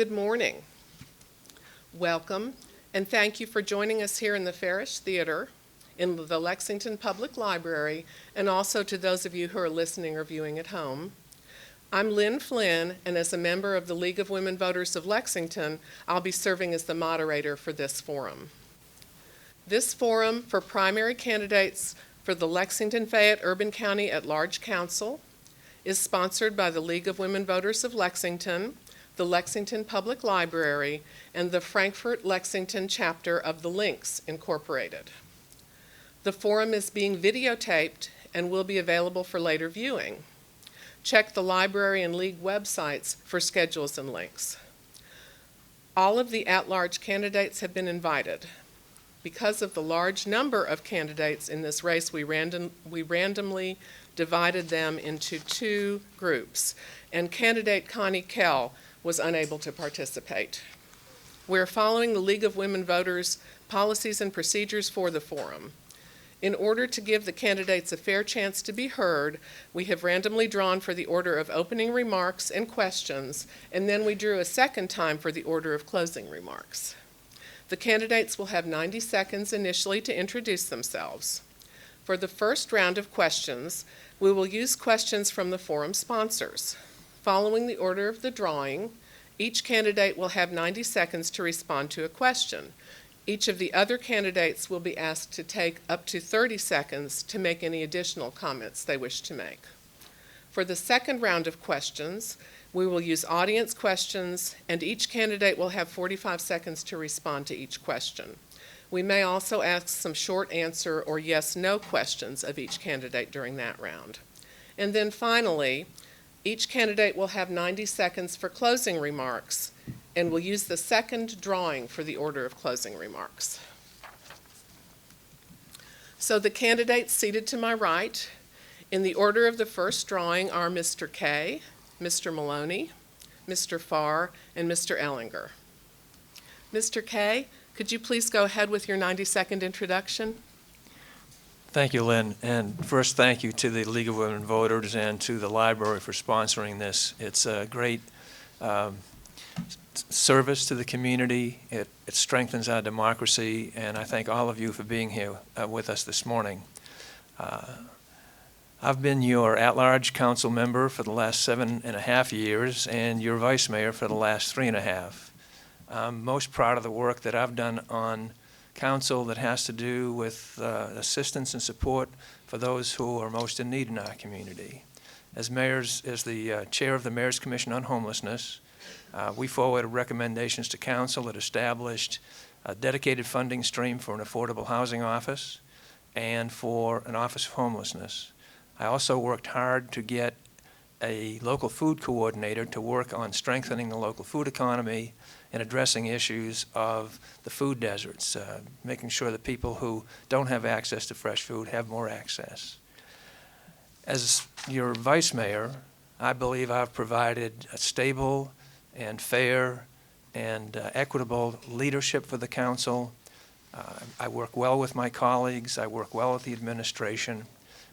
Good morning. Welcome, and thank you for joining us here in the Farish Theater, in the Lexington Public Library, and also to those of you who are listening or viewing at home. I'm Lynn Flynn, and as a member of the League of Women Voters of Lexington, I'll be serving as the moderator for this forum. This forum for primary candidates for the Lexington-Fayette Urban County at-large council is sponsored by the League of Women Voters of Lexington, the Lexington Public Library, and the Frankfort-Lexington chapter of the Links Incorporated. The forum is being videotaped and will be available for later viewing. Check the library and league websites for schedules and links. All of the at-large candidates have been invited. Because of the large number of candidates in this race, we randomly divided them into two groups, and candidate Connie Kell was unable to participate. We're following the League of Women Voters policies and procedures for the forum. In order to give the candidates a fair chance to be heard, we have randomly drawn for the order of opening remarks and questions, and then we drew a second time for the order of closing remarks. The candidates will have 90 seconds initially to introduce themselves. For the first round of questions, we will use questions from the forum sponsors. Following the order of the drawing, each candidate will have 90 seconds to respond to a question. Each of the other candidates will be asked to take up to 30 seconds to make any additional comments they wish to make. For the second round of questions, we will use audience questions, and each candidate will have 45 seconds to respond to each question. We may also ask some short answer or yes/no questions of each candidate during that round. And then finally, each candidate will have 90 seconds for closing remarks, and we'll use the second drawing for the order of closing remarks. So the candidates seated to my right, in the order of the first drawing, are Mr. Kay, Mr. Monloney, Mr. Farr, and Mr. Ellinger. Mr. Kay, could you please go ahead with your 90-second introduction? Thank you, Lynn. And first, thank you to the League of Women Voters and to the library for sponsoring this. It's a great service to the community. It strengthens our democracy, and I thank all of you for being here with us this morning. I've been your at-large council member for the last 7.5 years and your vice mayor for the last 3.5. I'm most proud of the work that I've done on council that has to do with assistance and support for those who are most in need in our community. As the chair of the Mayor's Commission on Homelessness, we forwarded recommendations to council that established a dedicated funding stream for an affordable housing office and for an office of homelessness. I also worked hard to get a local food coordinator to work on strengthening the local food economy and addressing issues of the food deserts, making sure that people who don't have access to fresh food have more access. As your vice mayor, I believe I've provided a stable and fair and equitable leadership for the council. I work well with my colleagues. I work well with the administration.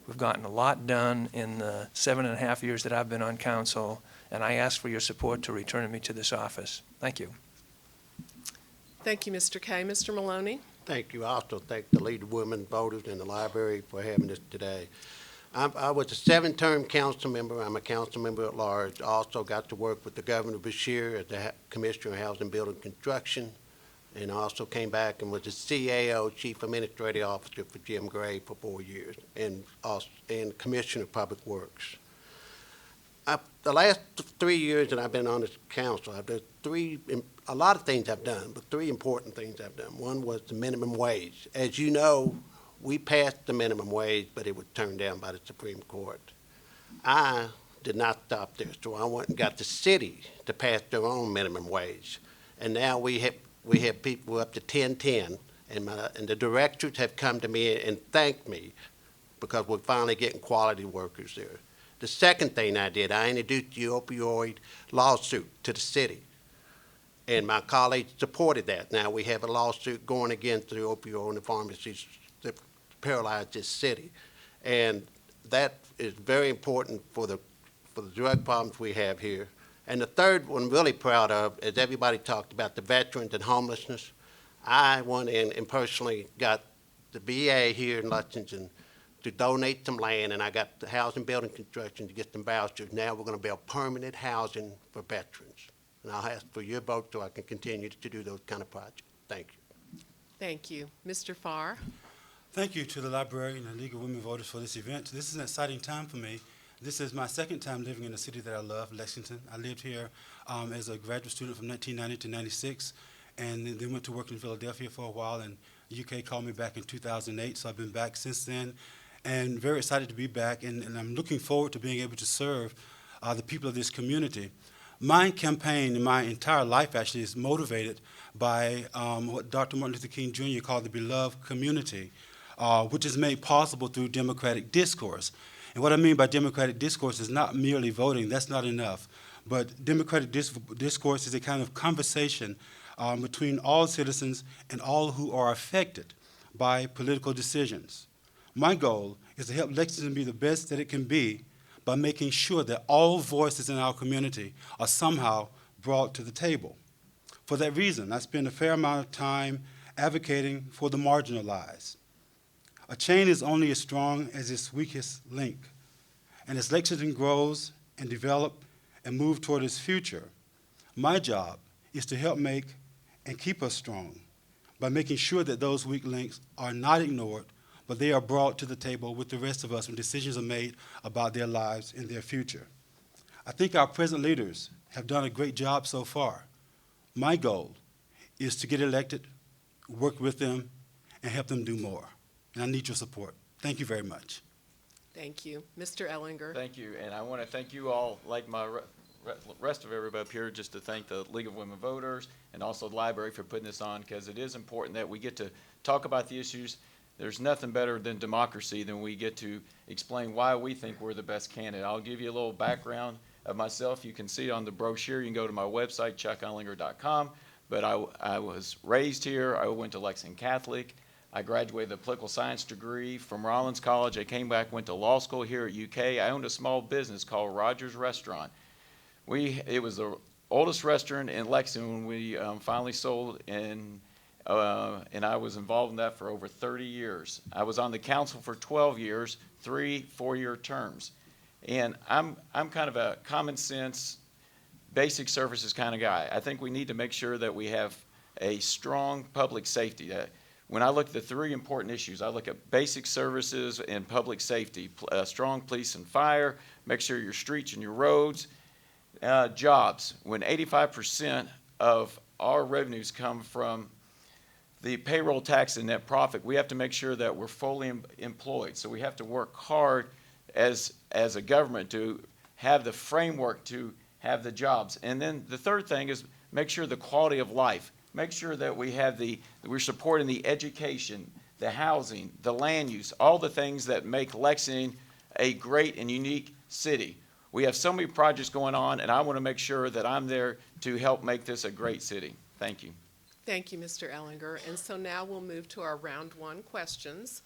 We've gotten a lot done in the 7.5 years that I've been on council, and I ask for your support to return me to this office. Thank you. Thank you, Mr. Kay. Mr. Monloney? Thank you. I also thank the League of Women Voters and the library for having this today. I was a 7-term council member. I'm a council member at large. I also got to work with the Governor Bashir as the Commissioner of Housing, Building, and Construction, and I also came back and was the CAO, Chief Administrative Officer for Jim Gray for 4 years, and Commissioner of Public Works. The last 3 years that I've been on this council, a lot of things I've done, but 3 important things I've done. One was the minimum wage. As you know, we passed the minimum wage, but it was turned down by the Supreme Court. I did not stop there, so I went and got the city to pass their own minimum wage. And now we have people up to 10.10, and the directors have come to me and thanked me because we're finally getting quality workers there. The second thing I did, I introduced the opioid lawsuit to the city, and my colleagues supported that. Now we have a lawsuit going against the opioid and the pharmacies that paralyzed this city, and that is very important for the drug problems we have here, And the third one I'm really proud of is everybody talked about the veterans and homelessness. I went in and personally got the VA here in Lexington to donate some land, and I got the housing building construction to get some vouchers. Now we're going to build permanent housing for veterans. And I'll ask for your vote so I can continue to do those kind of projects. Thank you. Thank you. Mr. Farr? Thank you to the library and the League of Women Voters for this event. This is an exciting time for me. This is my second time living in a city that I love, Lexington. I lived here as a graduate student from 1990 to 96, and then went to work in Philadelphia for a while, and the UK called me back in 2008, so I've been back since then, and very excited to be back, and I'm looking forward to being able to serve the people of this community. My campaign and my entire life actually is motivated by what Dr. Martin Luther King Jr. called the beloved community, which is made possible through democratic discourse. And what I mean by democratic discourse is not merely voting, that's not enough, but democratic discourse is a kind of conversation between all citizens and all who are affected by political decisions. My goal is to help Lexington be the best that it can be by making sure that all voices in our community are somehow brought to the table. For that reason, I spend a fair amount of time advocating for the marginalized. A chain is only as strong as its weakest link. And as Lexington grows and develops and moves toward its future, my job is to help make and keep us strong by making sure that those weak links are not ignored, but they are brought to the table with the rest of us when decisions are made about their lives and their future. I think our present leaders have done a great job so far. My goal is to get elected, work with them, and help them do more. And I need your support. Thank you very much. Thank you. Mr. Ellinger? Thank you, and I want to thank you all, like my rest of everybody up here, just to thank the League of Women Voters and also the library for putting this on, because it is important that we get to talk about the issues. There's nothing better than democracy than we get to explain why we think we're the best candidate. I'll give you a little background of myself. You can see it on the brochure. You can go to my website, chuckellinger.com. But I was raised here. I went to Lexington Catholic. I graduated with a political science degree from Rollins College. I came back, went to law school here at UK. I owned a small business called Rogers Restaurant. It was the oldest restaurant in Lexington when we finally sold, and I was involved in that for over 30 years. I was on the council for 12 years, 3 4-year terms. And I'm kind of a common sense, basic services kind of guy. I think we need to make sure that we have a strong public safety. When I look at the 3 important issues, I look at basic services and public safety, strong police and fire, make sure your streets and your roads, jobs. When 85% of our revenues come from the payroll tax and net profit, we have to make sure that we're fully employed. So we have to work hard as a government to have the framework to have the jobs. And then the third thing is make sure the quality of life. Make sure that we're supporting the education, the housing, the land use, all the things that make Lexington a great and unique city. We have so many projects going on, and I want to make sure that I'm there to help make this a great city. Thank you. Thank you, Mr. Ellinger. And so now we'll move to our round 1 questions.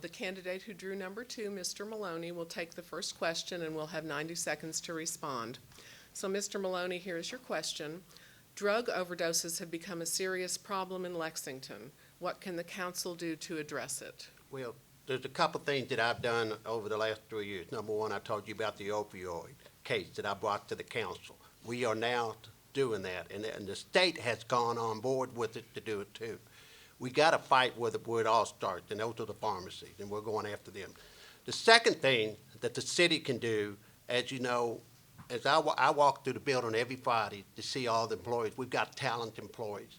The candidate who drew number 2, Mr. Monloney, will take the first question, and we'll have 90 seconds to respond. So, Mr. Monloney, here's your question. Drug overdoses have become a serious problem in Lexington. What can the council do to address it? Well, there's a couple things that I've done over the last 3 years. Number one, I told you about the opioid case that I brought to the council. We are now doing that, and the state has gone on board with it to do it too. We got to fight where it all starts, and those are the pharmacies, and we're going after them. The second thing that the city can do, as you know, as I walk through the building every Friday to see all the employees, we've got talented employees.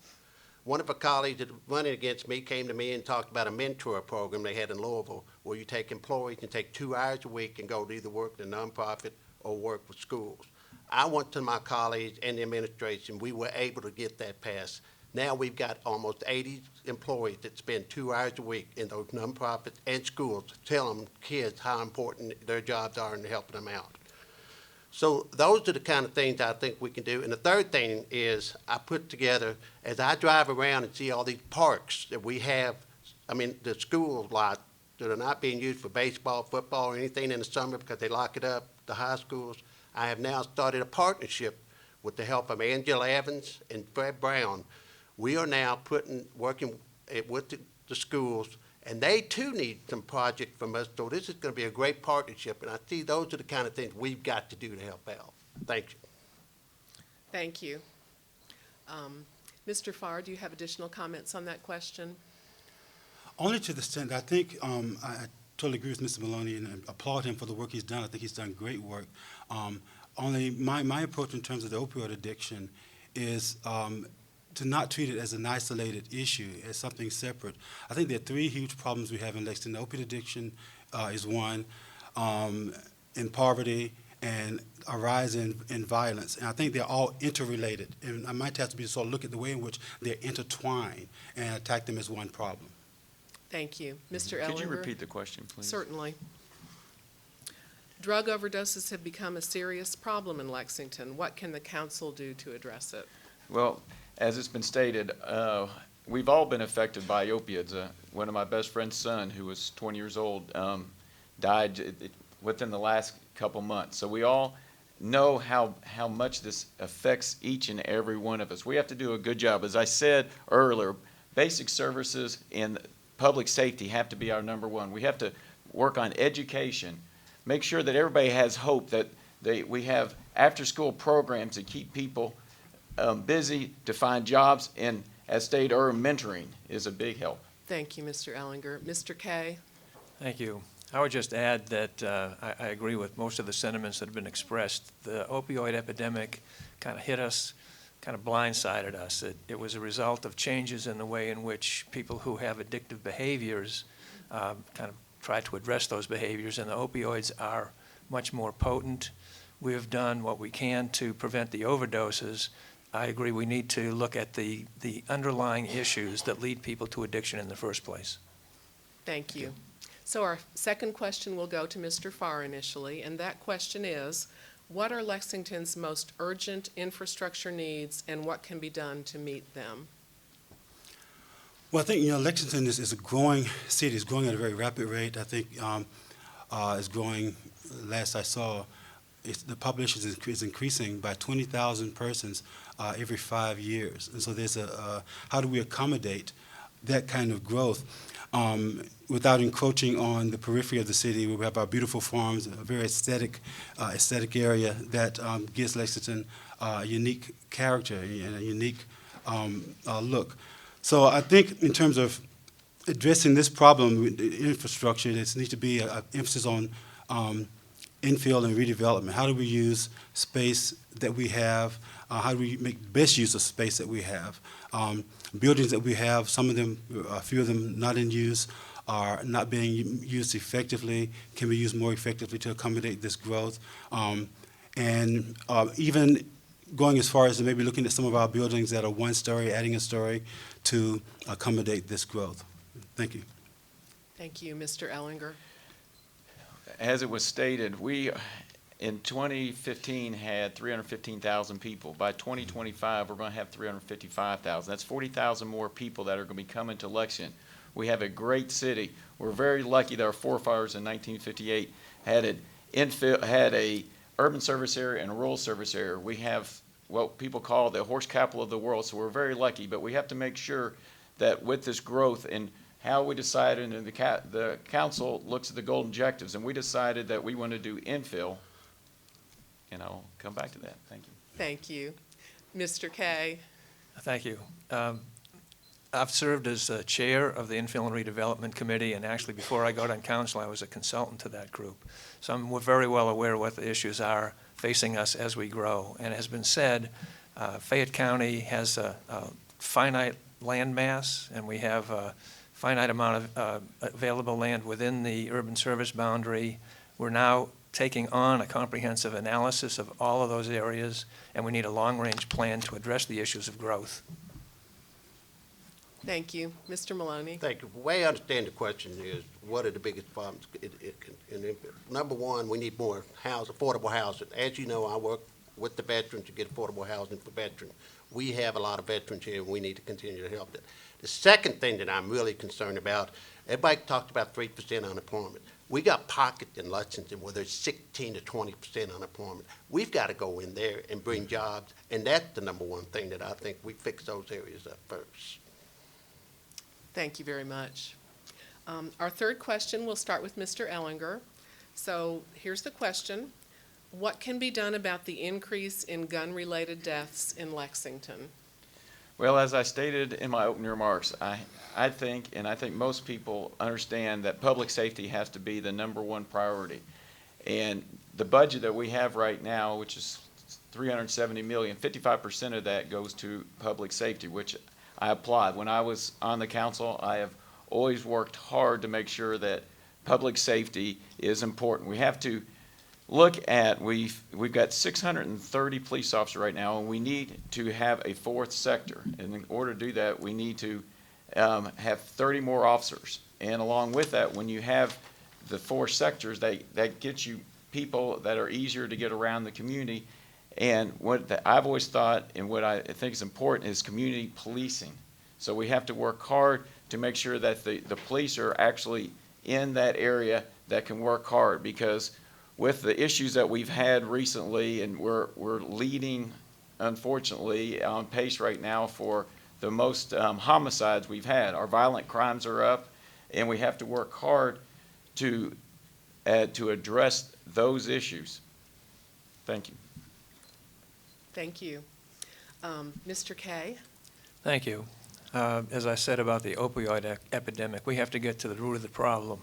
One of our colleagues that was running against me came to me and talked about a mentor program they had in Louisville, where you take employees and take 2 hours a week and go to either work in a nonprofit or work with schools. I went to my colleagues and the administration. We were able to get that passed. Now we've got almost 80 employees that spend 2 hours a week in those nonprofits and schools to tell them kids how important their jobs are and helping them out. So those are the kind of things I think we can do. And the third thing is I put together, as I drive around and see all these parks that we have, the schools lot that are not being used for baseball, football, or anything in the summer because they lock it up, the high schools. I have now started a partnership with the help of Angela Evans and Fred Brown, we are now working with the schools, and they too need some project from us. So this is going to be a great partnership, and I see those are the kind of things we've got to do to help out. Thank you. Thank you. Mr. Farr, do you have additional comments on that question? Only to the extent that I think I totally agree with Mr. Monloney and applaud him for the work he's done. I think he's done great work. Only my approach in terms of the opioid addiction is to not treat it as an isolated issue, as something separate. I think there are three huge problems we have in Lexington. The opioid addiction is one, in poverty, and a rise in violence. And I think they're all interrelated. And I might have to be sort of look at the way in which they're intertwined and attack them as one problem. Thank you. Mr. Ellinger? Could you repeat the question, please? Certainly. Drug overdoses have become a serious problem in Lexington. What can the council do to address it? Well, as it's been stated, we've all been affected by opiates. One of my best friend's son, who was 20 years old, died within the last couple months. So we all know how much this affects each and every one of us. We have to do a good job. As I said earlier, basic services in public safety have to be our number one. We have to work on education, make sure that everybody has hope, that we have after-school programs that keep people busy to find jobs, and as stated earlier, mentoring is a big help. Thank you, Mr. Ellinger. Mr. Kay? Thank you. I would just add that I agree with most of the sentiments that have been expressed. The opioid epidemic kind of hit us, kind of blindsided us. It was a result of changes in the way in which people who have addictive behaviors kind of try to address those behaviors, and the opioids are much more potent. We have done what we can to prevent the overdoses. I agree we need to look at the underlying issues that lead people to addiction in the first place. Thank you. So our second question will go to Mr. Farr initially, and that question is, what are Lexington's most urgent infrastructure needs, and what can be done to meet them? Well, I think, Lexington is a growing city. It's growing at a very rapid rate. I think it's growing, last I saw, the population is increasing by 20,000 persons every 5 years. And so there's how do we accommodate that kind of growth without encroaching on the periphery of the city? We have our beautiful farms, a very aesthetic area that gives Lexington a unique character and a unique look. So I think in terms of addressing this problem with infrastructure, there needs to be an emphasis on infill and redevelopment. How do we use space that we have? How do we make best use of space that we have? Buildings that we have, some of them, a few of them not in use, are not being used effectively, can be used more effectively to accommodate this growth. And even going as far as maybe looking at some of our buildings that are one story, adding a story to accommodate this growth. Thank you. Thank you, Mr. Ellinger. As it was stated, we in 2015 had 315,000 people. By 2025, we're going to have 355,000. That's 40,000 more people that are going to be coming to Lexington. We have a great city. We're very lucky that our forefathers in 1958 had a urban service area and a rural service area. We have what people call the horse capital of the world, so we're very lucky. But we have to make sure that with this growth and how we decided, and the council looks at the goal objectives, and we decided that we want to do infill, and I'll come back to that. Thank you. Thank you. Mr. Kay? Thank you. I've served as chair of the Infill and Redevelopment Committee, and actually before I got on council, I was a consultant to that group. So we're very well aware of what the issues are facing us as we grow. And it has been said, Fayette County has a finite land mass, and we have a finite amount of available land within the urban service boundary. We're now taking on a comprehensive analysis of all of those areas, and we need a long-range plan to address the issues of growth. Thank you. Mr. Monloney? Thank you. The way I understand the question is, what are the biggest problems in number one, we need more affordable housing. As you know, I work with the veterans to get affordable housing for veterans. We have a lot of veterans here, and we need to continue to help them. The second thing that I'm really concerned about, everybody talked about 3% unemployment. We got pockets in Lexington where there's 16 to 20% unemployment. We've got to go in there and bring jobs, and that's the number one thing that I think we fix those areas up first. Thank you very much. Our third question will start with Mr. Ellinger. So here's the question. What can be done about the increase in gun-related deaths in Lexington? Well, as I stated in my opening remarks, I think, and I think most people understand that public safety has to be the number one priority. And the budget that we have right now, which is $370 million, 55% of that goes to public safety, which I applaud. When I was on the council, I have always worked hard to make sure that public safety is important. We have to look at, we've got 630 police officers right now, and we need to have a fourth sector. And in order to do that, we need to have 30 more officers. And along with that, when you have the four sectors, that gets you people that are easier to get around the community. And I've always thought, and what I think is important, is community policing. So we have to work hard to make sure that the police are actually in that area that can work hard, because with the issues that we've had recently, and we're leading, unfortunately, on pace right now for the most homicides we've had. Our violent crimes are up, and we have to work hard to address those issues. Thank you. Thank you. Mr. Kay? Thank you. As I said about the opioid epidemic, we have to get to the root of the problem.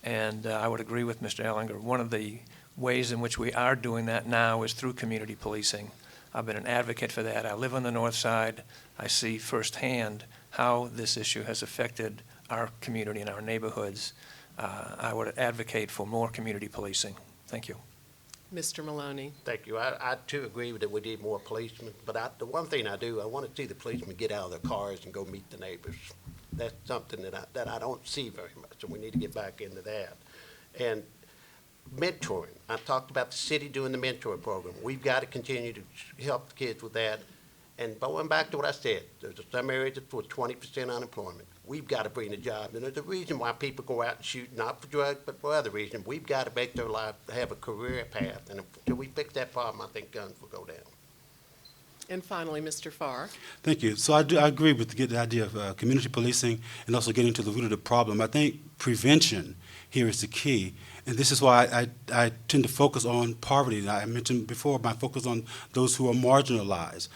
And I would agree with Mr. Ellinger. One of the ways in which we are doing that now is through community policing. I've been an advocate for that. I live on the north side. I see firsthand how this issue has affected our community and our neighborhoods. I would advocate for more community policing. Thank you. Mr. Monloney? Thank you. I too agree that we need more policemen, but the one thing I want to see the policemen get out of their cars and go meet the neighbors. That's something that I don't see very much, and we need to get back into that. And mentoring. I talked about the city doing the mentoring program. We've got to continue to help the kids with that. And going back to what I said, there's some areas that for 20% unemployment. We've got to bring the jobs. And there's a reason why people go out and shoot, not for drugs, but for other reasons. We've got to make their life have a career path. And until we fix that problem, I think guns will go down. And finally, Mr. Farr? Thank you. So I agree with the idea of community policing and also getting to the root of the problem. I think prevention here is the key. And this is why I tend to focus on poverty. I mentioned before my focus on those who are marginalized.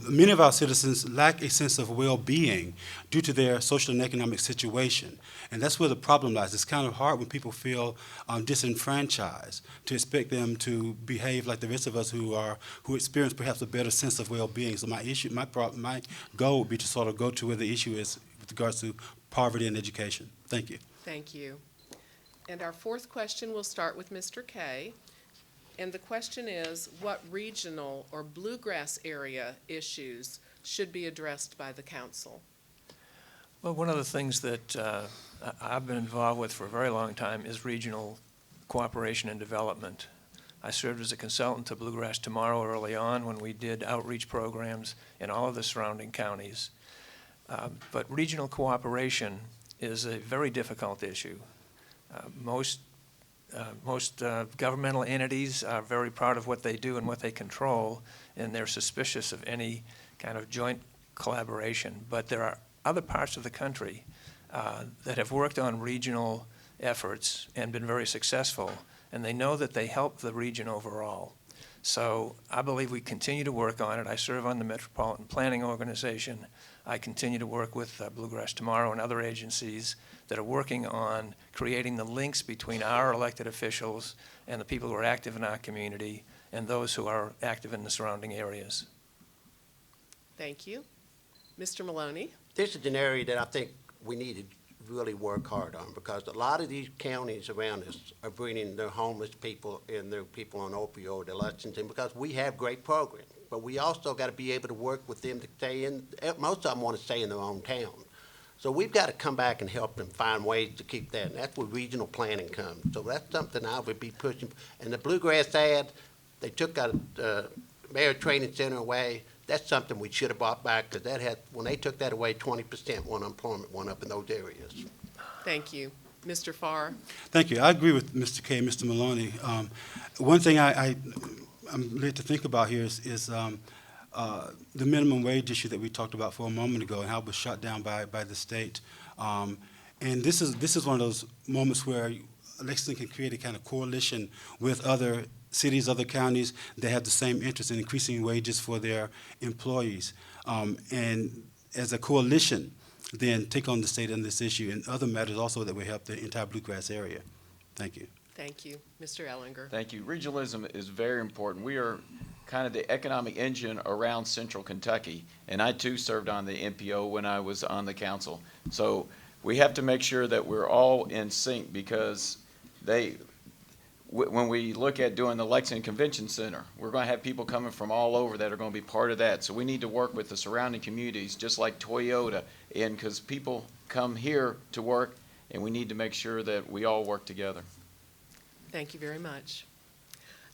Many of our citizens lack a sense of well-being due to their social and economic situation. And that's where the problem lies. It's kind of hard when people feel disenfranchised to expect them to behave like the rest of us who experience perhaps a better sense of well-being. So my goal would be to sort of go to where the issue is with regards to poverty and education. Thank you. Thank you. And our fourth question will start with Mr. Kay. And the question is, what regional or bluegrass area issues should be addressed by the council? Well, one of the things that I've been involved with for a very long time is regional cooperation and development. I served as a consultant to Bluegrass Tomorrow early on when we did outreach programs in all of the surrounding counties. But regional cooperation is a very difficult issue. Most governmental entities are very proud of what they do and what they control, and they're suspicious of any kind of joint collaboration. But there are other parts of the country that have worked on regional efforts and been very successful, and they know that they help the region overall. So I believe we continue to work on it. I serve on the Metropolitan Planning Organization. I continue to work with Bluegrass Tomorrow and other agencies that are working on creating the links between our elected officials and the people who are active in our community and those who are active in the surrounding areas. Thank you. Mr. Monloney? This is an area that I think we need to really work hard on, because a lot of these counties around us are bringing their homeless people and their people on opioid to Lexington, because we have great programs. But we also got to be able to work with them to stay in. Most of them want to stay in their own town. So we've got to come back and help them find ways to keep that. And that's where regional planning comes. So that's something I would be pushing. And the Bluegrass ad, they took a Mayor Training Center away. That's something we should have brought back, because when they took that away, 20% unemployment went up in those areas. Thank you. Mr. Farr? Thank you. I agree with Mr. K and Mr. Monloney. One thing I'm led to think about here is the minimum wage issue that we talked about for a moment ago and how it was shut down by the state. And this is one of those moments where Lexington can create a kind of coalition with other cities, other counties that have the same interest in increasing wages for their employees. And as a coalition, then take on the state on this issue and other matters also that will help the entire Bluegrass area. Thank you. Thank you. Mr. Ellinger? Thank you. Regionalism is very important. We are kind of the economic engine around central Kentucky, and I too served on the MPO when I was on the council. So we have to make sure that we're all in sync, because when we look at doing the Lexington Convention Center, we're going to have people coming from all over that are going to be part of that. So we need to work with the surrounding communities, just like Toyota, and because people come here to work, and we need to make sure that we all work together. Thank you very much.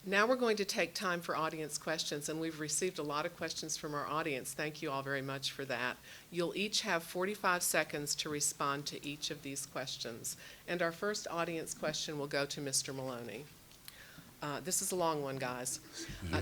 Now we're going to take time for audience questions, and we've received a lot of questions from our audience. Thank you all very much for that. You'll each have 45 seconds to respond to each of these questions. And our first audience question will go to Mr. Monloney. This is a long one, guys.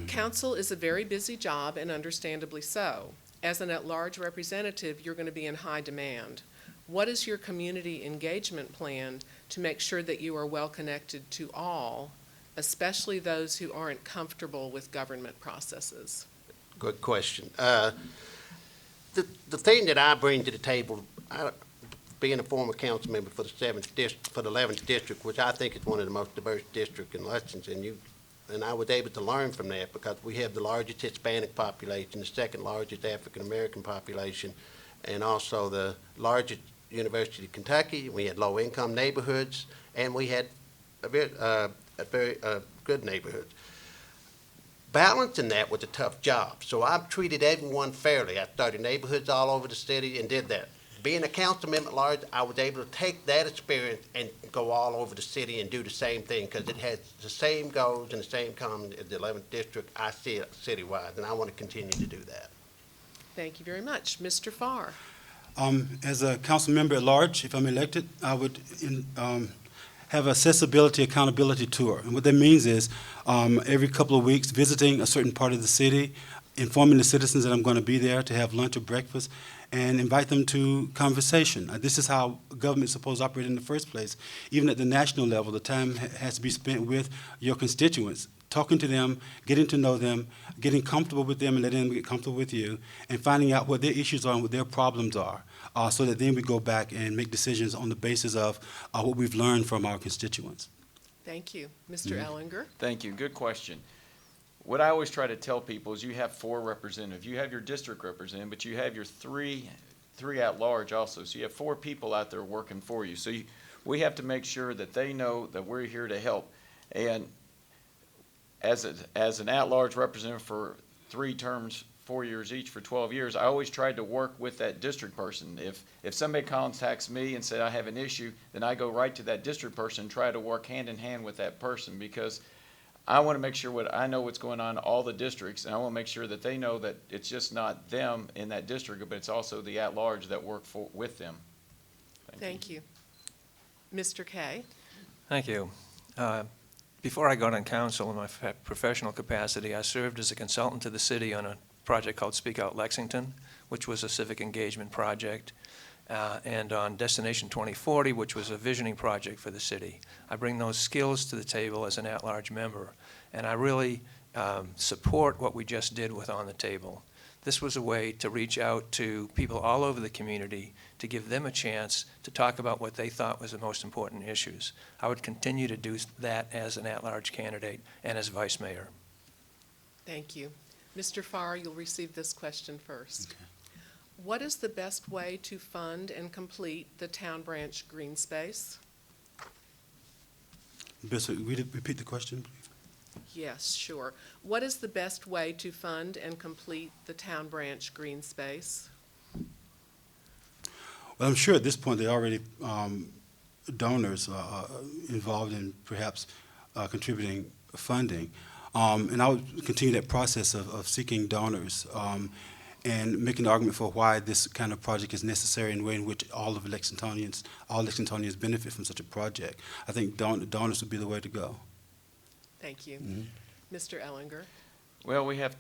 Council is a very busy job, and understandably so. As an at-large representative, you're going to be in high demand. What is your community engagement plan to make sure that you are well connected to all, especially those who aren't comfortable with government processes? Good question. The thing that I bring to the table, being a former council member for the 11th district, which I think is one of the most diverse districts in Lexington, and I was able to learn from that because we have the largest Hispanic population, the second largest African American population, and also the largest University of Kentucky. We had low income neighborhoods, and we had a very good neighborhoods. Balancing that was a tough job, so I've treated everyone fairly. I started neighborhoods all over the city and did that. Being a council member at large, I was able to take that experience and go all over the city and do the same thing, because it has the same goals and the same common as the 11th district. I see it citywide, and I want to continue to do that. Thank you very much. Mr. Farr? As a council member at large, if I'm elected, I would have accessibility accountability tour. And what that means is every couple of weeks visiting a certain part of the city, informing the citizens that I'm going to be there to have lunch or breakfast, and invite them to conversation. This is how government is supposed to operate in the first place. Even at the national level, the time has to be spent with your constituents, talking to them, getting to know them, getting comfortable with them and letting them get comfortable with you, and finding out what their issues are and what their problems are, so that then we go back and make decisions on the basis of what we've learned from our constituents. Thank you. Mr. Ellinger? Thank you. Good question. What I always try to tell people is you have 4 representatives. You have your district representative, but you have your three at large also. So you have 4 people out there working for you. So we have to make sure that they know that we're here to help. And as an at-large representative for 3 terms, 4 years each for 12 years, I always tried to work with that district person. If somebody contacts me and said I have an issue, then I go right to that district person and try to work hand in hand with that person, because I want to make sure I know what's going on in all the districts, and I want to make sure that they know that it's just not them in that district, but it's also the at-large that work with them. Thank you. Mr. Kay? Thank you. Before I got on council in my professional capacity, I served as a consultant to the city on a project called Speak Out Lexington, which was a civic engagement project, and on Destination 2040, which was a visioning project for the city. I bring those skills to the table as an at-large member, and I really support what we just did with On the Table. This was a way to reach out to people all over the community to give them a chance to talk about what they thought was the most important issues. I would continue to do that as an at-large candidate and as vice mayor. Thank you. Mr. Farr, you'll receive this question first. Okay. What is the best way to fund and complete the town branch green space? Bishop, repeat the question, please. Yes, sure. What is the best way to fund and complete the town branch green space? Well, I'm sure at this point there are already donors involved in perhaps contributing funding. And I would continue that process of seeking donors. and making the argument for why this kind of project is necessary and the way in which all Lexingtonians benefit from such a project. I think donors would be the way to go. Thank you. Mhm. Mr. Ellinger? Well, we have,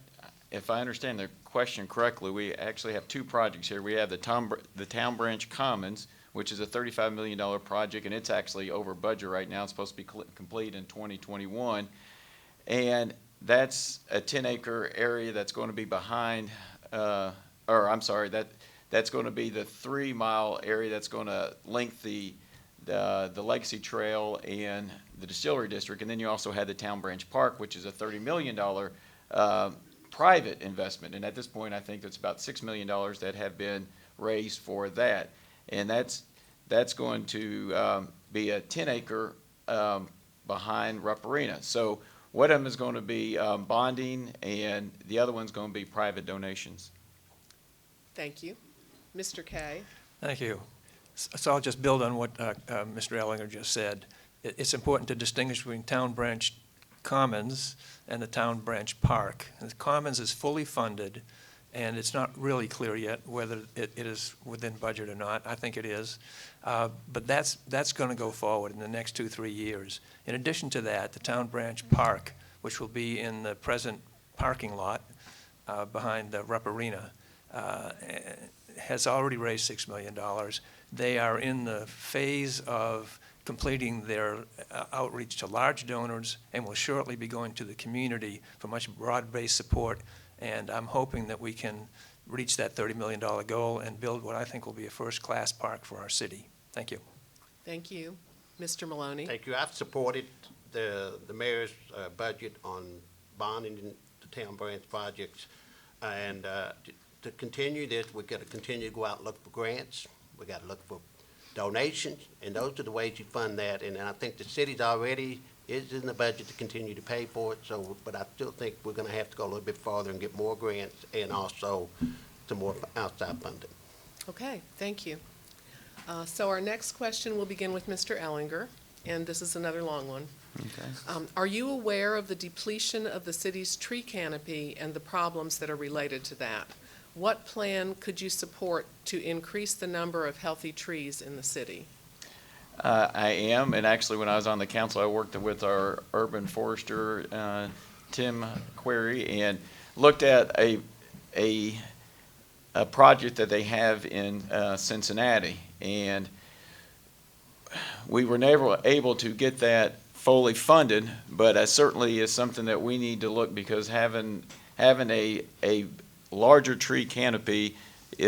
if I understand the question correctly, we actually have two projects here. We have the Town Branch Commons, which is a $35 million project, and it's actually over budget right now. It's supposed to be complete in 2021. And that's a 10-acre area that's going to be behind, that's going to be the 3-mile area that's going to link the Legacy Trail and the Distillery District. And then you also had the Town Branch Park, which is a $30 million private investment. And at this point, I think it's about $6 million that have been raised for that. And that's going to be a 10-acre behind Rupp Arena. So one of them is going to be bonding, and the other one's going to be private donations. Thank you. Mr. Kay? Thank you. So I'll just build on what Mr. Ellinger just said. It's important to distinguish between Town Branch Commons and the Town Branch Park. And the Commons is fully funded, and it's not really clear yet whether it is within budget or not. I think it is. But that's going to go forward in the next 2-3 years. In addition to that, the Town Branch Park, which will be in the present parking lot behind the Rupp Arena, has already raised $6 million. They are in the phase of completing their outreach to large donors and will shortly be going to the community for much broad-based support. And I'm hoping that we can reach that $30 million goal and build what I think will be a first-class park for our city. Thank you. Thank you. Mr. Monloney? Thank you. I've supported the mayor's budget on bonding the Town Branch projects. And to continue this, we've got to continue to go out and look for grants. We got to look for donations, and those are the ways you fund that. And I think the city's already is in the budget to continue to pay for it. So, but I still think we're going to have to go a little bit farther and get more grants and also some more outside funding. Okay, thank you. So our next question will begin with Mr. Ellinger, and this is another long one. Okay. Are you aware of the depletion of the city's tree canopy and the problems that are related to that? What plan could you support to increase the number of healthy trees in the city? I am, and actually when I was on the council, I worked with our urban forester, Tim Query, and looked at a project that they have in Cincinnati. And we were never able to get that fully funded, but it certainly is something that we need to look, because having a larger tree canopy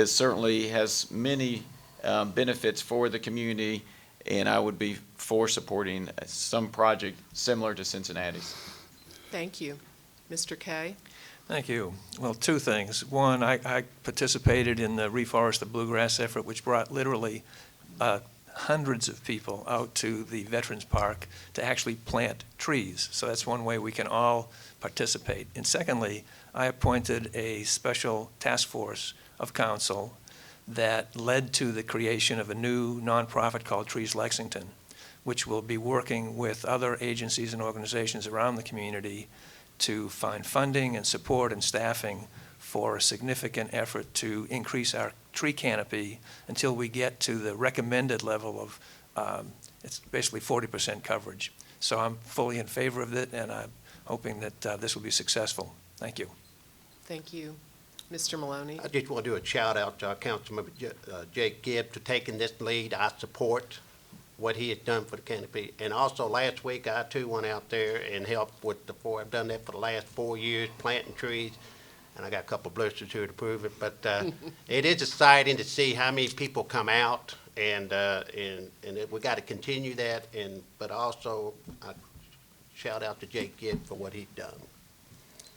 certainly has many benefits for the community, and I would be for supporting some project similar to Cincinnati's. Thank you. Mr. Kay? Thank you. Well, two things. One, I participated in the Reforest the Bluegrass effort, which brought literally hundreds of people out to the Veterans Park to actually plant trees. So that's one way we can all participate. And secondly, I appointed a special task force of council that led to the creation of a new nonprofit called Trees Lexington, which will be working with other agencies and organizations around the community to find funding and support and staffing for a significant effort to increase our tree canopy until we get to the recommended level of, it's basically 40% coverage. So I'm fully in favor of it, and I'm hoping that this will be successful. Thank you. Thank you. Mr. Maloney? I just want to do a shout out to our Councilmember Jake Gibbs for taking this lead. I support what he has done for the canopy. And also last week, I too went out there and helped with I've done that for the last 4 years, planting trees. And I got a couple of blisters here to prove it. But it is exciting to see how many people come out, and we got to continue that. But also, shout out to Jake Gibbs for what he's done.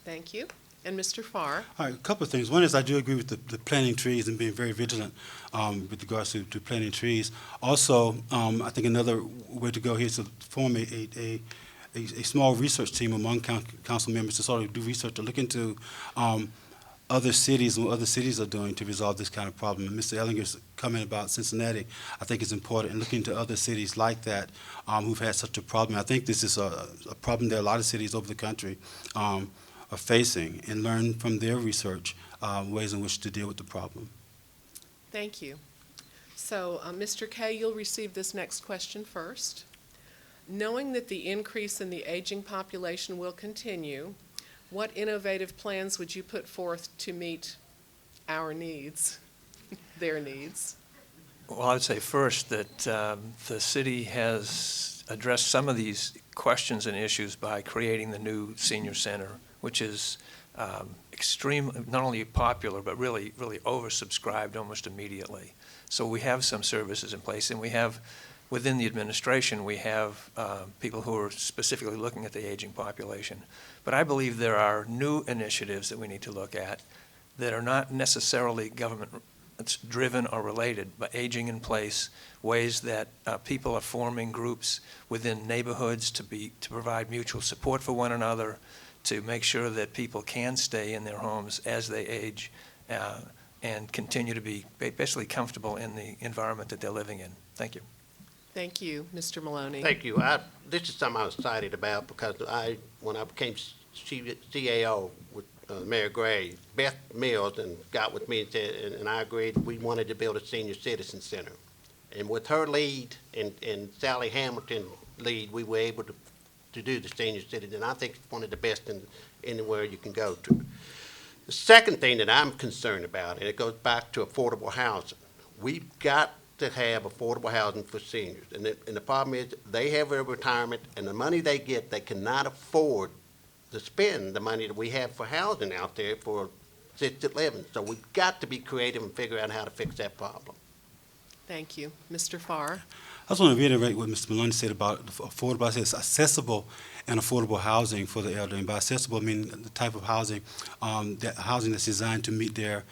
Thank you. And Mr. Farr? All right, a couple of things. One is I do agree with the planting trees and being very vigilant with regards to planting trees. Also, I think another way to go here is to form a small research team among council members to sort of do research to look into other cities and what other cities are doing to resolve this kind of problem. And Mr. Ellinger's comment about Cincinnati, I think is important, and looking into other cities like that who've had such a problem. I think this is a problem. There are a lot of cities over the country are facing and learn from their research ways in which to deal with the problem. Thank you. So, Mr. Kay, you'll receive this next question first. Knowing that the increase in the aging population will continue, what innovative plans would you put forth to meet our needs, their needs? Well, I'd say first that the city has addressed some of these questions and issues by creating the new senior center, which is extremely, not only popular, but really, really oversubscribed almost immediately. So we have some services in place, and we have, within the administration, we have people who are specifically looking at the aging population. But I believe there are new initiatives that we need to look at that are not necessarily government-driven or related, but aging in place, ways that people are forming groups within neighborhoods to provide mutual support for one another, to make sure that people can stay in their homes as they age and continue to be basically comfortable in the environment that they're living in. Thank you. Thank you, Mr. Monloney. Thank you. This is something I was excited about because when I became CAO with Mayor Gray, Beth Mills and got with me and said, and I agreed, we wanted to build a senior citizen center. And with her lead and Sally Hamilton's lead, we were able to do the senior citizen. And I think it's one of the best anywhere you can go to. The second thing that I'm concerned about, and it goes back to affordable housing, we've got to have affordable housing for seniors. And the problem is they have a retirement, and the money they get, they cannot afford to spend the money that we have for housing out there for assisted living. So we've got to be creative and figure out how to fix that problem. Thank you. Mr. Farr. I just want to reiterate what Mr. Monloney said about affordable. I said it's accessible and affordable housing for the elderly. And by accessible, I mean the type of housing, housing that's designed to meet their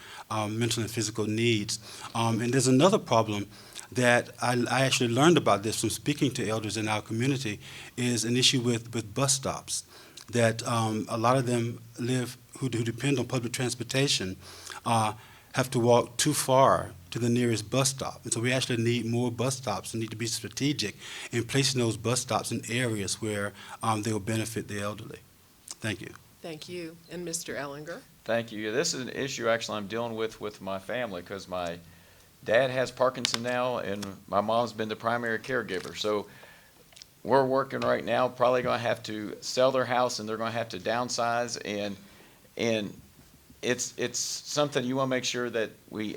mental and physical needs. And there's another problem that I actually learned about this from speaking to elders in our community, is an issue with bus stops. That a lot of them who depend on public transportation have to walk too far to the nearest bus stop. And so we actually need more bus stops and need to be strategic in placing those bus stops in areas where they will benefit the elderly. Thank you. Thank you. And Mr. Ellinger. Thank you. This is an issue actually I'm dealing with my family because my dad has Parkinson now and my mom's been the primary caregiver. So we're working right now, probably going to have to sell their house and they're going to have to downsize, and it's something you want to make sure that we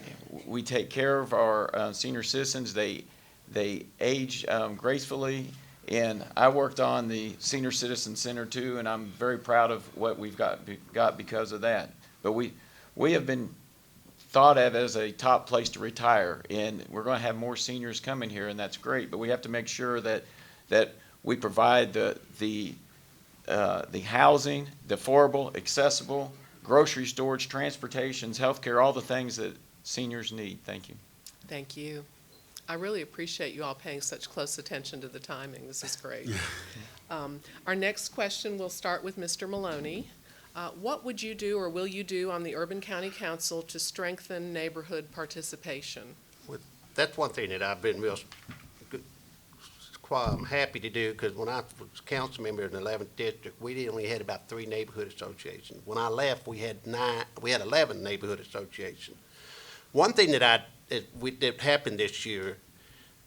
take care of our senior citizens. They age gracefully, and I worked on the Senior Citizen Center too, and I'm very proud of what we've got because of that. But we have been thought of as a top place to retire, and we're going to have more seniors coming here, and that's great. But we have to make sure that we provide the housing, the affordable, accessible, grocery storage, transportations, healthcare, all the things that seniors need. Thank you. Thank you. I really appreciate you all paying such close attention to the timing. This is great. Our next question will start with Mr. Monloney. What would you do or will you do on the Urban County Council to strengthen neighborhood participation? That's one thing that I've been real happy to do, because when I was council member in the 11th district, we only had about 3 neighborhood associations. When I left, we had 11 neighborhood associations. One thing that happened this year,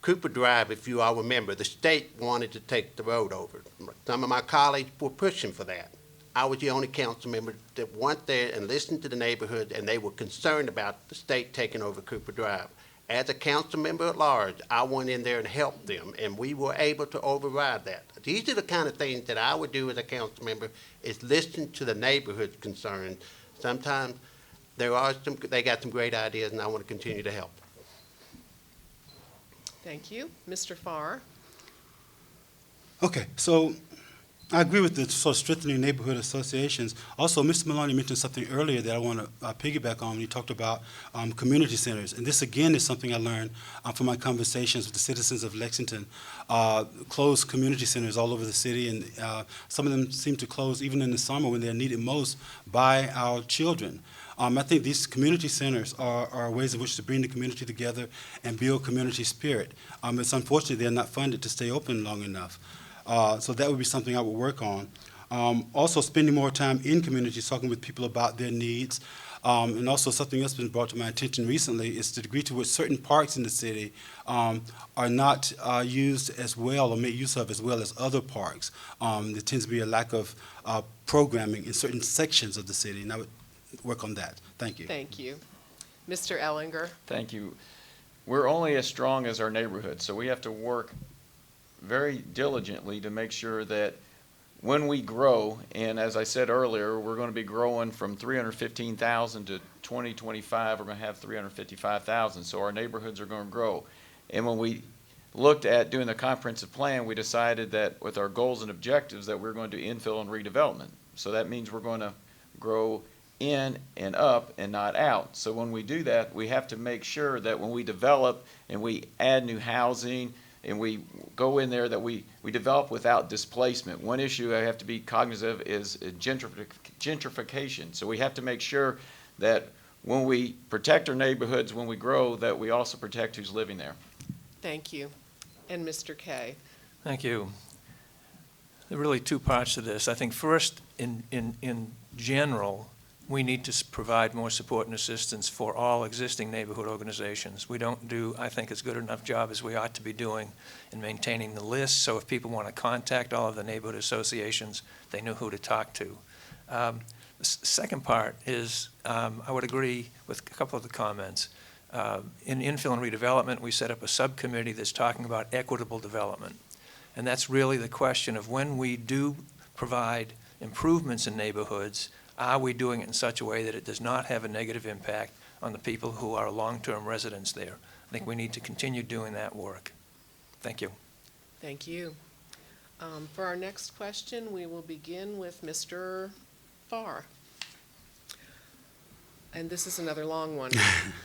Cooper Drive, if you all remember, the state wanted to take the road over. Some of my colleagues were pushing for that. I was the only council member that went there and listened to the neighborhood, and they were concerned about the state taking over Cooper Drive. As a council member at large, I went in there and helped them, and we were able to override that. These are the kind of things that I would do as a council member, is listen to the neighborhood's concerns. Sometimes they got some great ideas, and I want to continue to help. Thank you. Mr. Farr. Okay, so I agree with the sort of strengthening neighborhood associations. Also, Mr. Monloney mentioned something earlier that I want to piggyback on when he talked about community centers. And this, again, is something I learned from my conversations with the citizens of Lexington. Closed community centers all over the city, and some of them seem to close even in the summer when they're needed most by our children. I think these community centers are ways in which to bring the community together and build community spirit. It's unfortunate they're not funded to stay open long enough. So that would be something I would work on. Also spending more time in communities, talking with people about their needs. And also something else that's been brought to my attention recently is the degree to which certain parks in the city are not used as well or made use of as well as other parks. There tends to be a lack of programming in certain sections of the city, and I would work on that. Thank you. Thank you. Mr. Ellinger? Thank you. We're only as strong as our neighborhood, so we have to work very diligently to make sure that when we grow, and as I said earlier, we're going to be growing from 315,000 to 2025, we're going to have 355,000, so our neighborhoods are going to grow. And when we looked at doing the comprehensive plan, we decided that with our goals and objectives that we're going to do infill and redevelopment. So that means we're going to grow in and up and not out. So when we do that, we have to make sure that when we develop and we add new housing and we go in there that we develop without displacement. One issue I have to be cognizant of is gentrification. So we have to make sure that when we protect our neighborhoods, when we grow, that we also protect who's living there. Thank you. And Mr. Kay? Thank you. There are really two parts to this. I think first, in general, we need to provide more support and assistance for all existing neighborhood organizations. We don't do, I think, as good enough job as we ought to be doing in maintaining the list. So if people want to contact all of the neighborhood associations, they know who to talk to. The second part is, I would agree with a couple of the comments. In infill and redevelopment, we set up a subcommittee that's talking about equitable development. And that's really the question of when we do provide improvements in neighborhoods, are we doing it in such a way that it does not have a negative impact on the people who are long-term residents there? I think we need to continue doing that work. Thank you. Thank you. For our next question, we will begin with Mr. Farr. And this is another long one.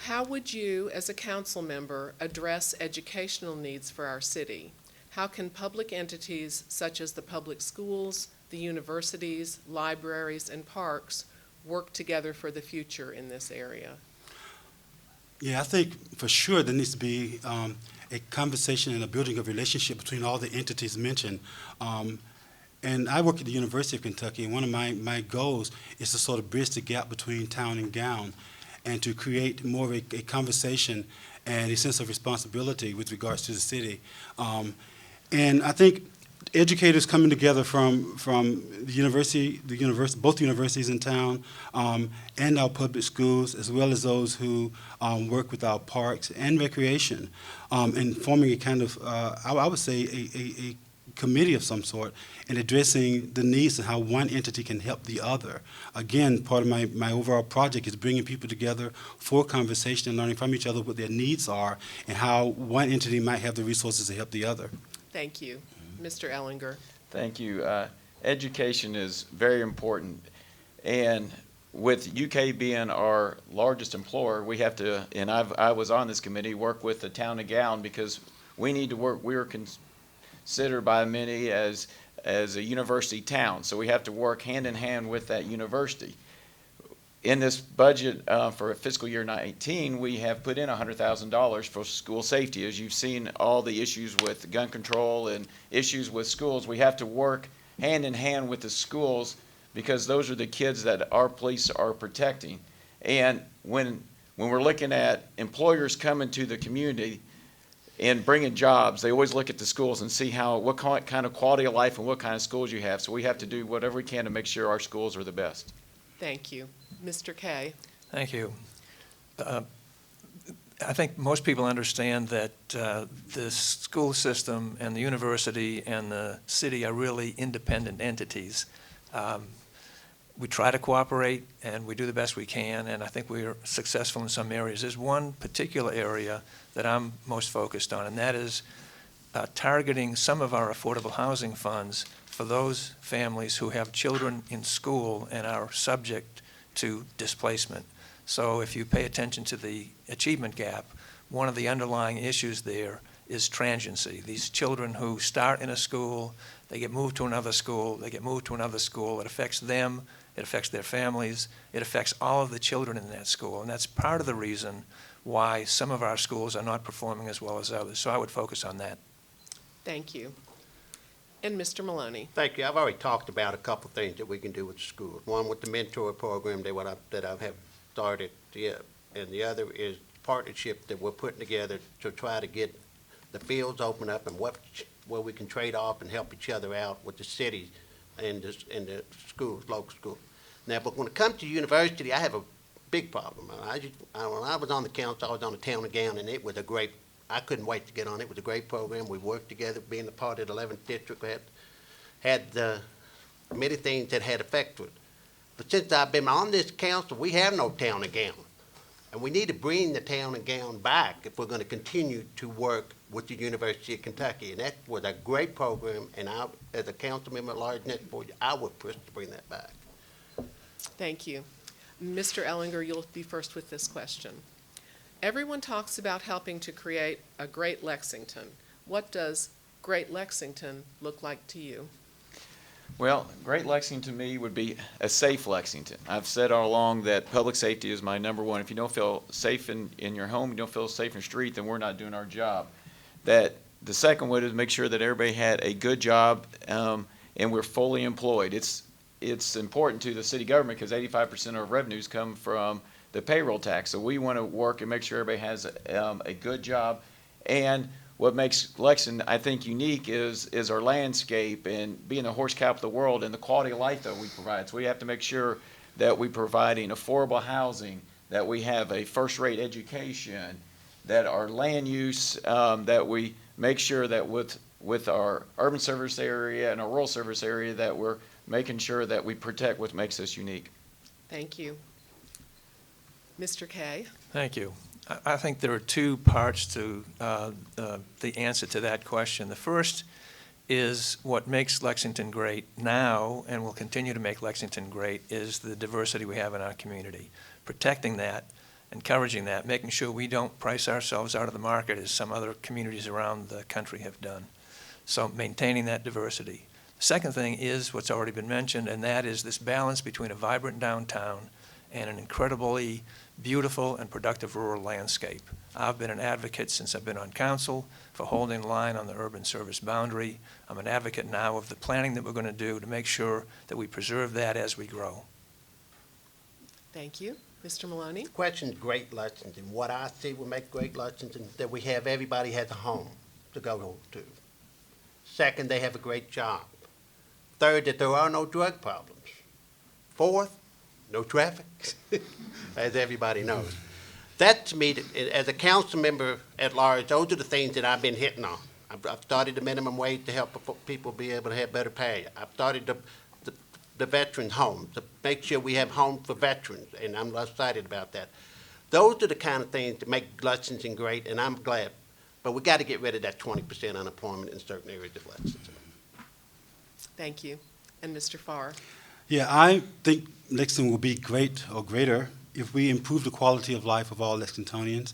How would you, as a council member, address educational needs for our city? How can public entities such as the public schools, the universities, libraries, and parks work together for the future in this area? Yeah, I think for sure there needs to be a conversation and a building of relationship between all the entities mentioned. And I work at the University of Kentucky, and one of my goals is to sort of bridge the gap between town and gown and to create more of a conversation and a sense of responsibility with regards to the city. And I think educators coming together from the university, both universities in town, and our public schools, as well as those who work with our parks and recreation, and forming a kind of, I would say, a committee of some sort, and addressing the needs and how one entity can help the other. Again, part of my overall project is bringing people together for conversation and learning from each other what their needs are and how one entity might have the resources to help the other. Thank you. Mr. Ellinger? Thank you. Education is very important. And with UK being our largest employer, we have to, and I was on this committee, work with the town of Gown because we need to work, we are considered by many as a university town. So we have to work hand in hand with that university. In this budget for fiscal year 19, we have put in $100,000 for school safety. As you've seen all the issues with gun control and issues with schools, we have to work hand in hand with the schools because those are the kids that our police are protecting. And when we're looking at employers coming to the community and bringing jobs, they always look at the schools and see what kind of quality of life and what kind of schools you have. So we have to do whatever we can to make sure our schools are the best. Thank you. Mr. Kay? Thank you. I think most people understand that the school system and the university and the city are really independent entities. We try to cooperate and we do the best we can, and I think we are successful in some areas. There's one particular area that I'm most focused on, and that is targeting some of our affordable housing funds for those families who have children in school and are subject to displacement. So if you pay attention to the achievement gap, one of the underlying issues there is transiency. These children who start in a school, they get moved to another school, they get moved to another school. It affects them, it affects their families, it affects all of the children in that school. And that's part of the reason why some of our schools are not performing as well as others. So I would focus on that. Thank you. And Mr. Monloney. Thank you. I've already talked about a couple things that we can do with the schools. One with the mentor program that I have started, yeah, and the other is partnership that we're putting together to try to get the fields open up and where we can trade off and help each other out with the cities and the schools, local schools. Now, but when it comes to university, I have a big problem. When I was on the council, I was on the town of Gown, and it was I couldn't wait to get on. It was a great program. We worked together, being a part of the 11th district. We had many things that had effect to it. But since I've been on this council, we have no town of Gown. And we need to bring the town of Gown back if we're going to continue to work with the University of Kentucky. And that was a great program, and I, as a council member at large next board, I would push to bring that back. Thank you. Mr. Ellinger, you'll be first with this question. Everyone talks about helping to create a great Lexington. What does great Lexington look like to you? Well, great Lexington to me would be a safe Lexington. I've said all along that public safety is my number one. If you don't feel safe in your home, you don't feel safe in the street, then we're not doing our job. That the second one is make sure that everybody had a good job and we're fully employed. It's important to the city government because 85% of our revenues come from the payroll tax. So we want to work and make sure everybody has a good job. And what makes Lexington, I think, unique is our landscape and being the horse capital of the world and the quality of life that we provide. So we have to make sure that we're providing affordable housing, that we have a first-rate education, that our land use, that we make sure that with our urban service area and our rural service area that we're making sure that we protect what makes us unique. Thank you. Mr. Kay. Thank you. I think there are two parts to the answer to that question. The first is what makes Lexington great now and will continue to make Lexington great is the diversity we have in our community. Protecting that, encouraging that, making sure we don't price ourselves out of the market as some other communities around the country have done. So maintaining that diversity. The second thing is what's already been mentioned, and that is this balance between a vibrant downtown and an incredibly beautiful and productive rural landscape. I've been an advocate since I've been on council for holding the line on the urban service boundary. I'm an advocate now of the planning that we're going to do to make sure that we preserve that as we grow. Thank you. Mr. Monloney. The question is great Lexington. What I see will make great Lexington that we have everybody has a home to go to. Second, they have a great job. Third, that there are no drug problems. Fourth, no traffic, as everybody knows. That, to me, as a council member at large, those are the things that I've been hitting on. I've started the minimum wage to help people be able to have better pay. I've started the veterans' home to make sure we have homes for veterans, and I'm excited about that. Those are the kind of things that make Lexington great, and I'm glad. But we got to get rid of that 20% unemployment in certain areas of Lexington. Thank you. And Mr. Farr. Yeah, I think Lexington will be great or greater if we improve the quality of life of all Lexingtonians.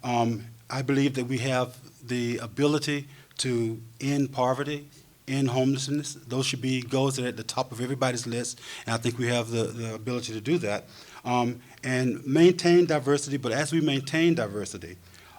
I believe that we have the ability to end poverty, end homelessness. Those should be goals that are at the top of everybody's list, and I think we have the ability to do that. And maintain diversity, but as we maintain diversity,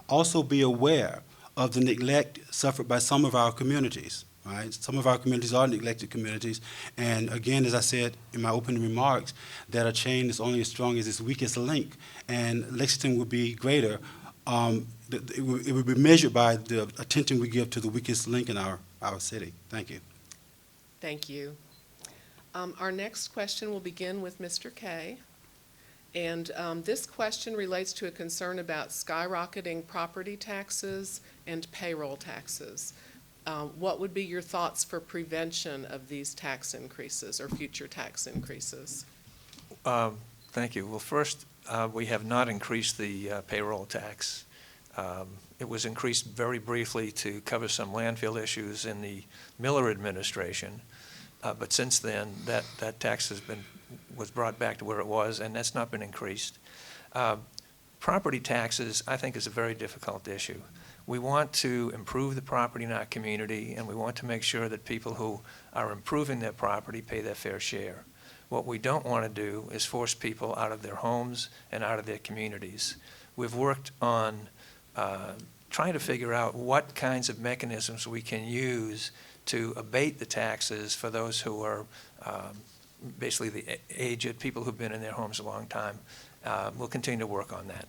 also be aware of the neglect suffered by some of our communities. Right? Some of our communities are neglected communities, and again, as I said in my opening remarks, that a chain is only as strong as its weakest link, and Lexington would be greater. It would be measured by the attention we give to the weakest link in our city. Thank you. Thank you. Our next question will begin with Mr. Kay, and this question relates to a concern about skyrocketing property taxes and payroll taxes. What would be your thoughts for prevention of these tax increases or future tax increases? Thank you. Well, first, we have not increased the payroll tax. It was increased very briefly to cover some landfill issues in the Miller administration, but since then, that tax was brought back to where it was, and that's not been increased. Property taxes, I think, is a very difficult issue. We want to improve the property in our community, and we want to make sure that people who are improving their property pay their fair share. What we don't want to do is force people out of their homes and out of their communities. We've worked on trying to figure out what kinds of mechanisms we can use to abate the taxes for those who are basically the aged, people who've been in their homes a long time. We'll continue to work on that.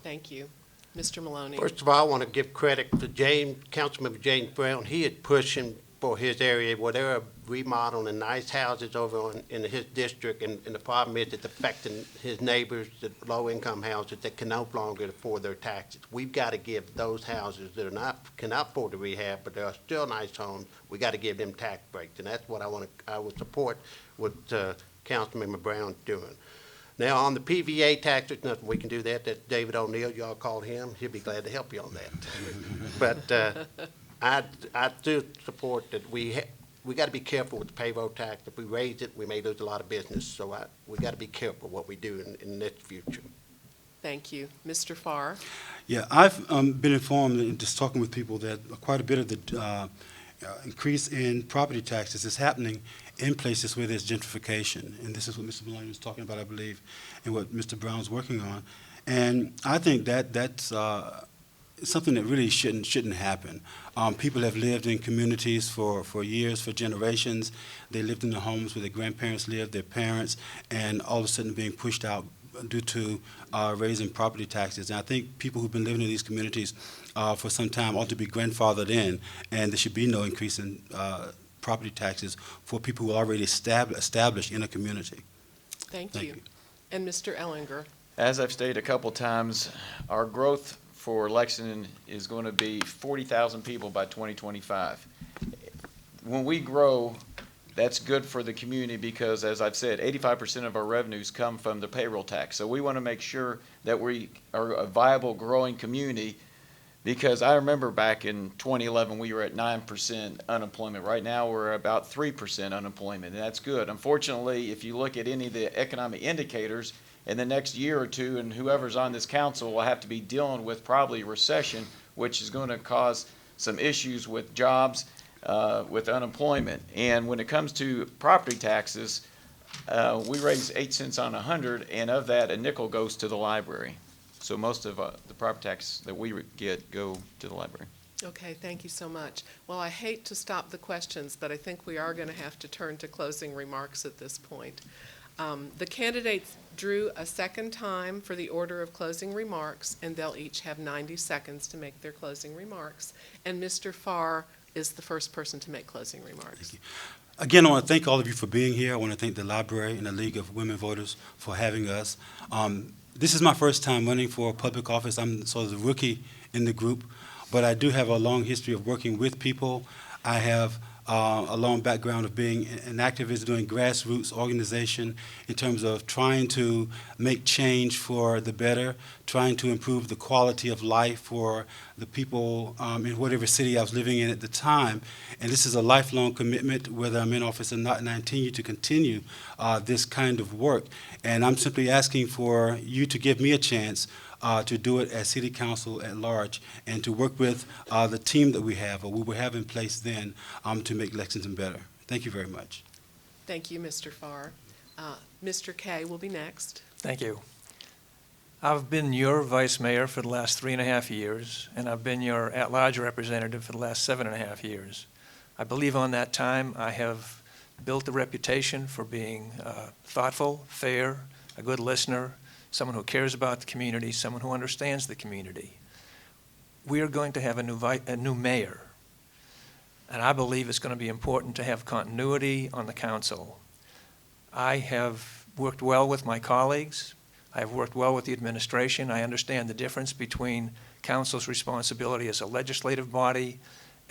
Thank you. Mr. Monloney. First of all, I want to give credit to Councilmember James Brown. He had pushing for his area where they are remodeling nice houses over in his district, and the problem is it's affecting his neighbors, the low-income houses that can no longer afford their taxes. We've got to give those houses that cannot afford the rehab, but they are still nice homes, we got to give them tax breaks, and that's what I would support what Councilmember Brown's doing. Now, on the PVA tax, there's nothing we can do that. That's David O'Neill. Y'all call him. He'll be glad to help you on that. But I do support that we got to be careful with the payroll tax. If we raise it, we may lose a lot of business. So we got to be careful what we do in the next future. Thank you. Mr. Farr. Yeah, I've been informed and just talking with people that quite a bit of the increase in property taxes is happening in places where there's gentrification. And this is what Mr. Monloney was talking about, I believe, and what Mr. Brown's working on. And I think that's something that really shouldn't happen. People have lived in communities for years, for generations. They lived in the homes where their grandparents lived, their parents, and all of a sudden being pushed out due to raising property taxes. And I think people who've been living in these communities for some time ought to be grandfathered in, and there should be no increase in property taxes for people who are already established in a community. Thank you. And Mr. Ellinger. As I've stated a couple times, our growth for Lexington is going to be 40,000 people by 2025. When we grow, that's good for the community because, as I've said, 85% of our revenues come from the payroll tax. So we want to make sure that we are a viable, growing community, because I remember back in 2011 we were at 9% unemployment. Right now we're about 3% unemployment, and that's good. Unfortunately, if you look at any of the economic indicators, in the next year or two, and whoever's on this council will have to be dealing with probably a recession, which is going to cause some issues with jobs, with unemployment. And when it comes to property taxes, we raise 8 cents on 100, and of that, a nickel goes to the library. So most of the property tax that we get go to the library. Okay, thank you so much. Well, I hate to stop the questions, but I think we are going to have to turn to closing remarks at this point. The candidates drew a second time for the order of closing remarks, and they'll each have 90 seconds to make their closing remarks. And Mr. Farr is the first person to make closing remarks. Again, I want to thank all of you for being here. I want to thank the library and the League of Women Voters for having us. This is my first time running for public office. I'm sort of the rookie in the group, but I do have a long history of working with people. I have a long background of being an activist, doing grassroots organization in terms of trying to make change for the better, trying to improve the quality of life for the people in whatever city I was living in at the time. And this is a lifelong commitment, whether I'm in office or not, and I intend to continue this kind of work. And I'm simply asking for you to give me a chance to do it as City Council at large and to work with the team that we have, or we will have in place then, to make Lexington better. Thank you very much. Thank you, Mr. Farr. Mr. Kay will be next. Thank you. I've been your vice mayor for the last 3.5 years, and I've been your at-large representative for the last 7.5 years. I believe on that time I have built a reputation for being thoughtful, fair, a good listener, someone who cares about the community, someone who understands the community. We are going to have a new mayor, and I believe it's going to be important to have continuity on the council. I have worked well with my colleagues. I have worked well with the administration. I understand the difference between council's responsibility as a legislative body,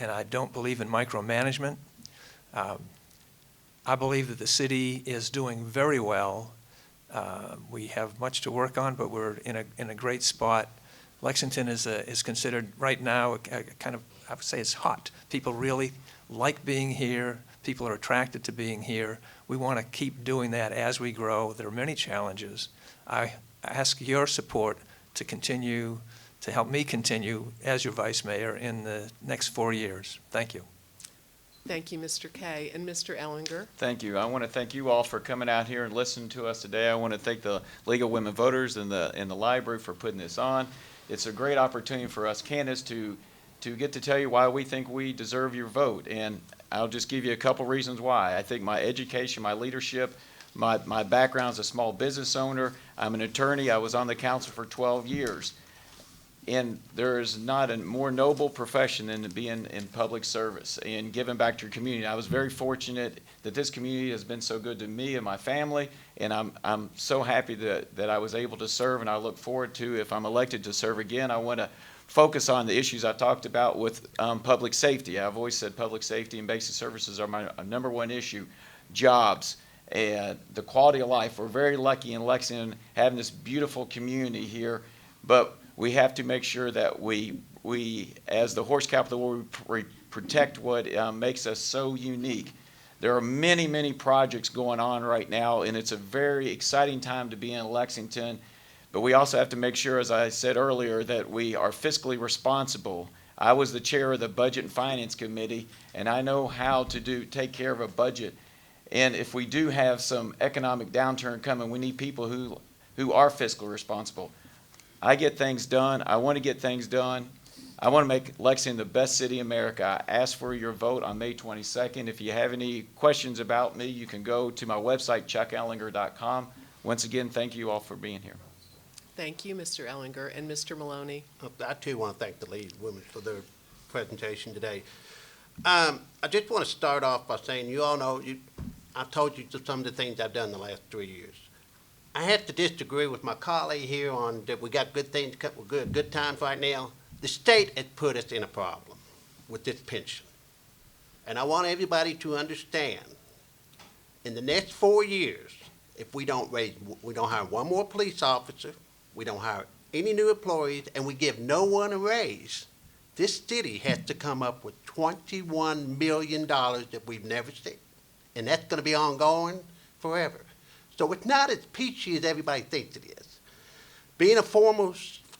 and I don't believe in micromanagement. I believe that the city is doing very well. We have much to work on, but we're in a great spot. Lexington is considered right now a kind of, I would say it's hot. People really like being here. People are attracted to being here. We want to keep doing that as we grow. There are many challenges. I ask your support to continue, to help me continue as your vice mayor in the next 4 years. Thank you. Thank you, Mr. Kay. And Mr. Ellinger. Thank you. I want to thank you all for coming out here and listening to us today. I want to thank the League of Women Voters and the library for putting this on. It's a great opportunity for us candidates to to get to tell you why we think we deserve your vote. And I'll just give you a couple reasons why. I think my education, my leadership, my background as a small business owner, I'm an attorney, I was on the council for 12 years. And there is not a more noble profession than to be in public service and giving back to your community. I was very fortunate that this community has been so good to me and my family, and I'm so happy that I was able to serve, and I look forward to, if I'm elected to serve again, I want to focus on the issues I talked about with public safety. I've always said public safety and basic services are my number one issue. Jobs and the quality of life. We're very lucky in Lexington having this beautiful community here, but we have to make sure that we as the horse capital, we protect what makes us so unique. There are many, many projects going on right now, and it's a very exciting time to be in Lexington. But we also have to make sure, as I said earlier, that we are fiscally responsible. I was the chair of the Budget and Finance Committee, and I know how to take care of a budget. And if we do have some economic downturn coming, we need people who are fiscally responsible. I get things done. I want to get things done. I want to make Lexington the best city in America. I ask for your vote on May 22nd. If you have any questions about me, you can go to my website, chuckellinger.com. Once again, thank you all for being here. Thank you, Mr. Ellinger. And Mr. Monloney? I too want to thank the lead women for their presentation today. I just want to start off by saying, you all know, I told you some of the things I've done the last 3 years. I have to disagree with my colleague here on that we got good things, good times right now. The state has put us in a problem with this pension. And I want everybody to understand, in the next 4 years, if we don't hire one more police officer, we don't hire any new employees, and we give no one a raise, this city has to come up with $21 million that we've never seen. And that's going to be ongoing forever. So it's not as peachy as everybody thinks it is. Being a former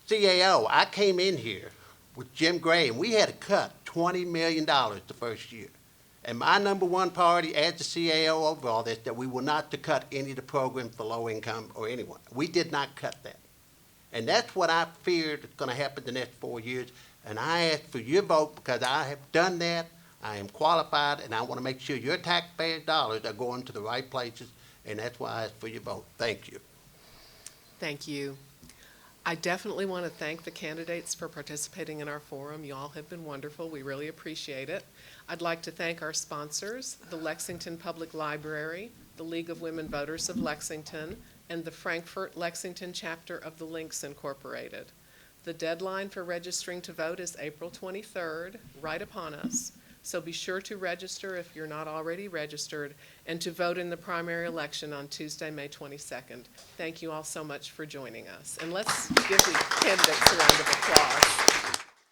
CAO, I came in here with Jim Gray, and we had to cut $20 million the first year. And my number one priority as the CAO overall is that we will not to cut any of the programs for low income or anyone. We did not cut that. And that's what I feared is going to happen the next 4 years. And I ask for your vote because I have done that. I am qualified, and I want to make sure your taxpayers' dollars are going to the right places. And that's why I ask for your vote. Thank you. Thank you. I definitely want to thank the candidates for participating in our forum. You all have been wonderful. We really appreciate it. I'd like to thank our sponsors, the Lexington Public Library, the League of Women Voters of Lexington, and the Frankfort Lexington chapter of the Links Incorporated. The deadline for registering to vote is April 23rd, right upon us. So be sure to register if you're not already registered, and to vote in the primary election on Tuesday, May 22nd. Thank you all so much for joining us. And let's give the candidates a round of applause.